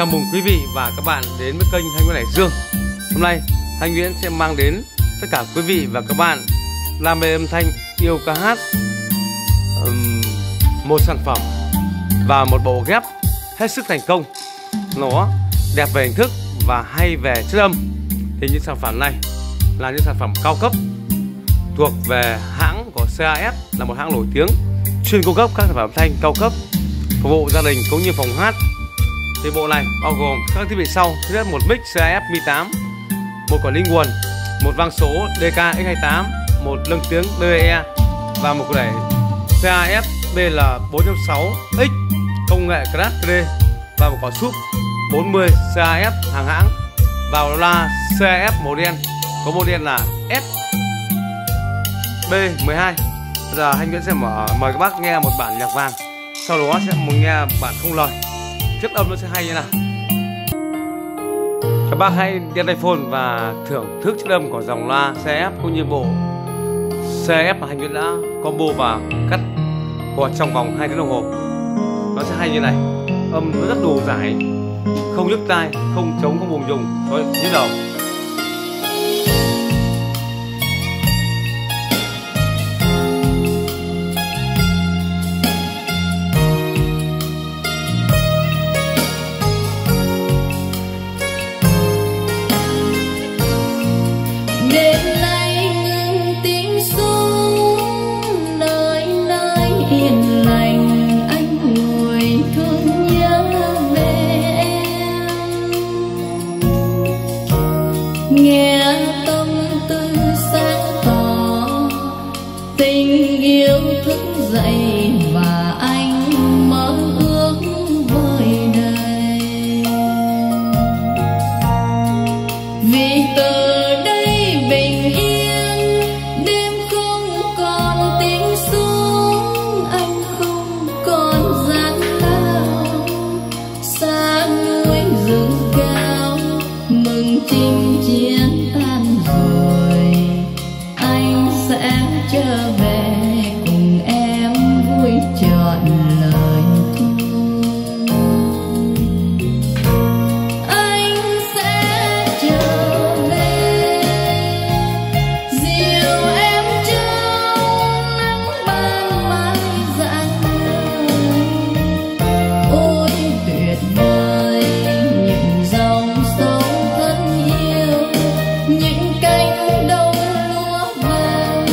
Chào mừng quý vị và các bạn đến với kênh Thanh Nguyễn Hải Dương. Hôm nay Thanh Nguyễn sẽ mang đến tất cả quý vị và các bạn đam mê âm thanh, yêu ca hát, một sản phẩm và một bộ ghép hết sức thành công. Nó đẹp về hình thức và hay về chất âm. Thì những sản phẩm này là những sản phẩm cao cấp thuộc về hãng của CAS, là một hãng nổi tiếng chuyên cung cấp các sản phẩm âm thanh cao cấp phục vụ gia đình cũng như phòng hát. Thì bộ này bao gồm các thiết bị sau: thứ nhất, một mic CAS Mi 8, một quản lý nguồn, một vang số DK X28, một lưng tiếng DE và một củ đẩy CAS BL 4.6X công nghệ Crash 3D và một quả súp 40 CAS hàng hãng vào loa CAS màu đen, có model là SB12. Bây giờ Thanh Nguyễn sẽ mời các bác nghe một bản nhạc vàng, sau đó sẽ nghe bản không lời, chất âm nó sẽ hay như nào. Các bác hãy đeo tai phone và thưởng thức chất âm của dòng loa CF cũng như bộ CF mà Thanh Nguyễn đã combo và cắt gọt trong vòng 2 tiếng đồng hồ. Nó sẽ hay như này, âm nó rất đủ giải, không nhức tai, không trống, không bùng rùng, thôi nhức đầu. Nghe tâm tư sáng tỏ, tình yêu thức dậy và anh mơ ước vời đời. Vì từ đây bình yên, đêm không còn tiếng súng, anh không còn gian lao, xa núi rừng cao mừng chinh chiến tan rồi, anh sẽ trở về cùng em vui trọn lời thu. Anh sẽ trở về dìu em trong nắng ban mai rạng ngời. Ôi tuyệt vời những dòng sông thân yêu, những cánh đồng lúa vàng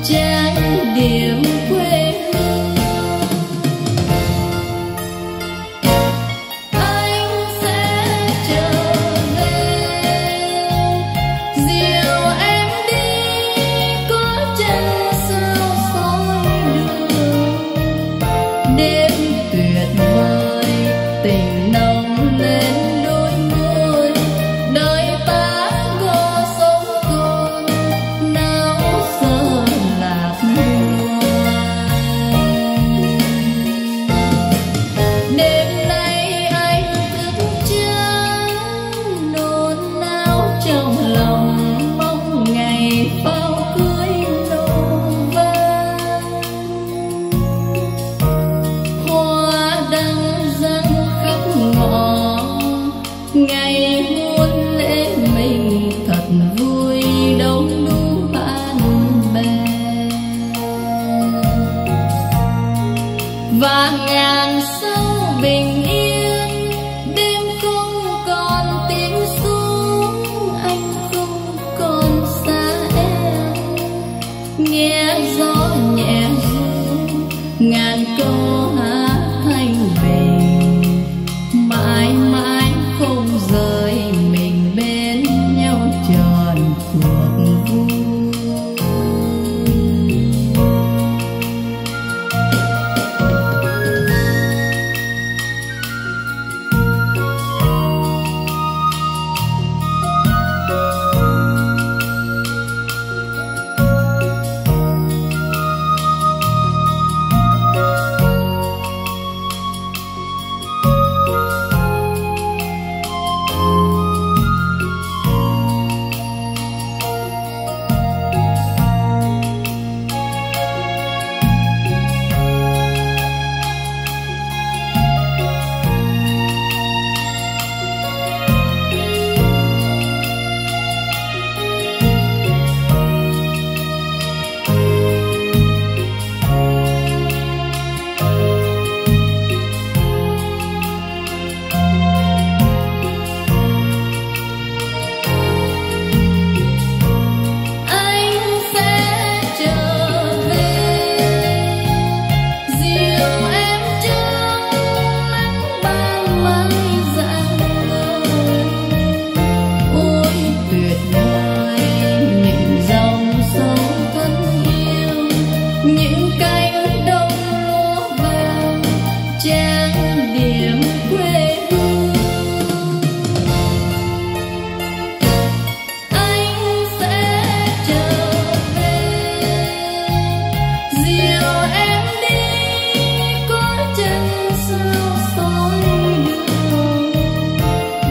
trang điểm quê hương. Anh sẽ trở về dìu em đi, có chân sao soi đường. Đêm tuyệt vời tình nồng lên đôi môi, đời ta có sống còn nào giờ lạc loài. Đêm nay anh thức trắng nôn nao trong lòng, mong ngày pháo cưới nổ vang. Hoa đăng răng khắp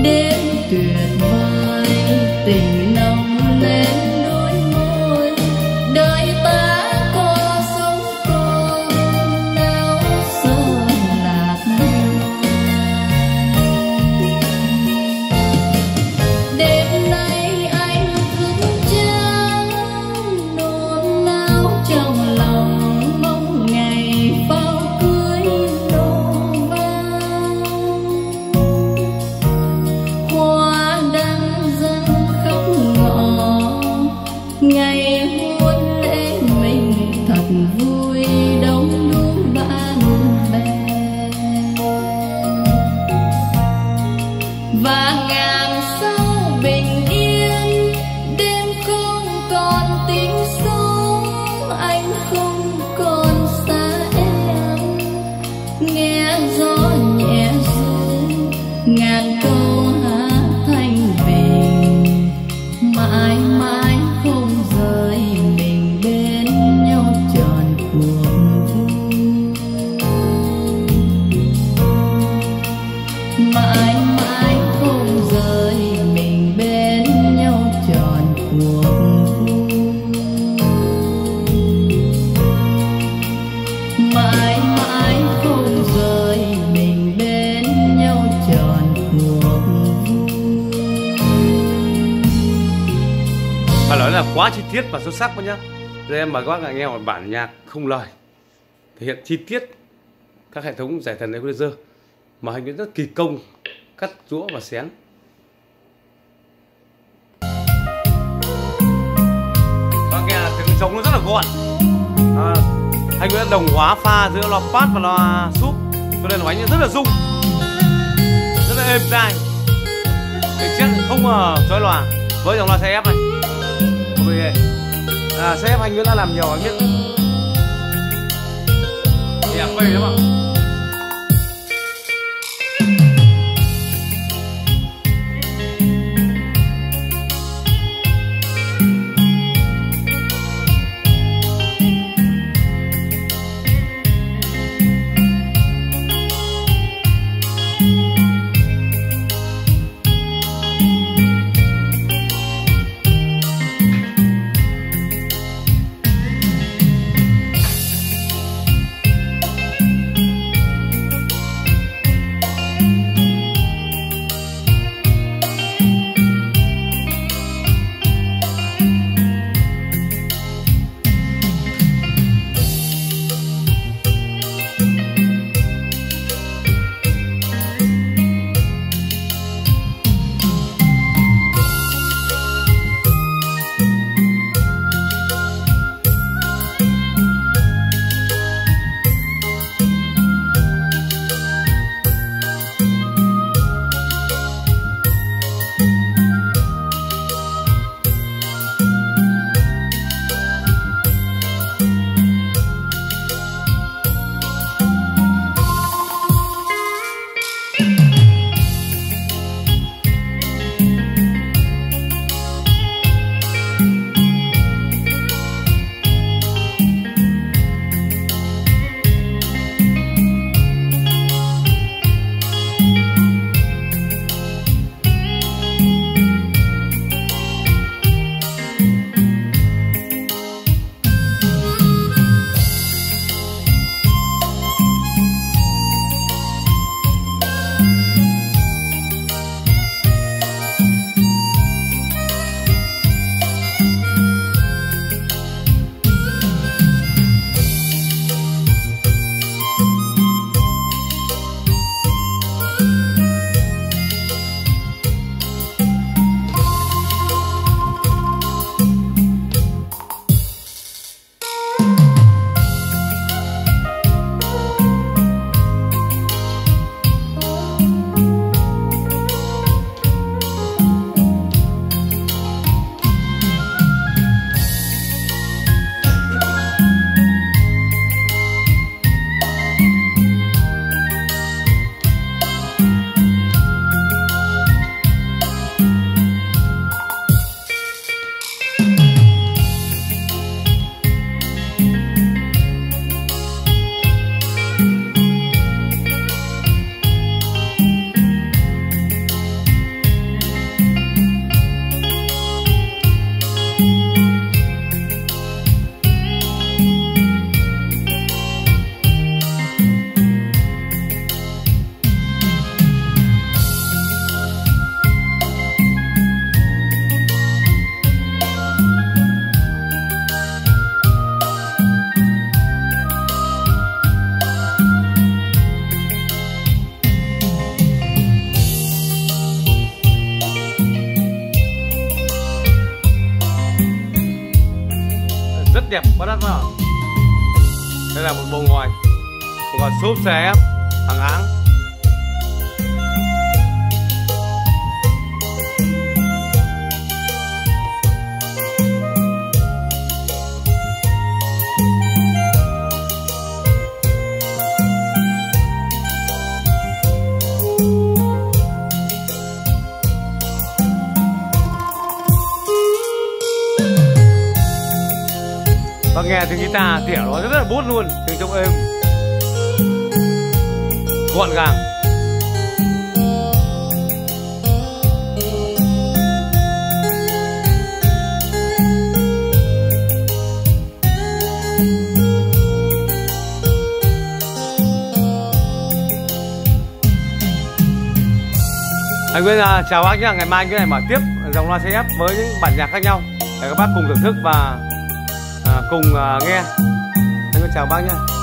đêm tuyệt vời tình nồng lên đôi môi, đời ta có sống còn nào sơ lạc đêm nay anh thức trắng nôn nao trong lòng mong ngày pháo cưới nổ vang, hoa đang dâng khắp ngõ ngày hôn lễ mình thật vui đông đủ bạn bè và ngàn sau bình yên đêm không còn tiếng sóng, anh không còn xa em, nghe gió nhẹ ru ngàn câu hát thanh bình, mãi mãi không rời mình bên nhau trọn cuộc vui, mãi mãi không rời mình bên nhau trọn cuộc vui, mãi mãi không rời mình bên nhau trọn cuộc vui. Phải nói là quá chi tiết và xuất sắc quá nhá. Rồi em mời các bạn nghe một bản nhạc không lời thể hiện chi tiết các hệ thống giải thần equalizer mà Hành Nguyễn rất kỳ công cắt rũa và xén. Các nghe tiếng trống nó rất là gọn. Hành Nguyễn đồng hóa pha giữa loa bass và loa súp, cho nên là bánh rất là rung, rất là êm tai. Cái chiếc không chói lòa với dòng loa xe ép này. Xe ép Hành Nguyễn đã làm nhiều, anh biết. Đẹp phê lắm ạ. đẹp, quá đắt mà. Đây là một bộ ngòi xốp xe ép hàng áng. Và nghe tiếng guitar tỉa nó rất là bút luôn, tiếng trông êm, gọn gàng. Anh Nguyễn chào bác nhé, ngày mai cái này mở tiếp dòng loa CF với những bản nhạc khác nhau để các bác cùng thưởng thức và cùng nghe. Anh Nguyễn chào bác nhé.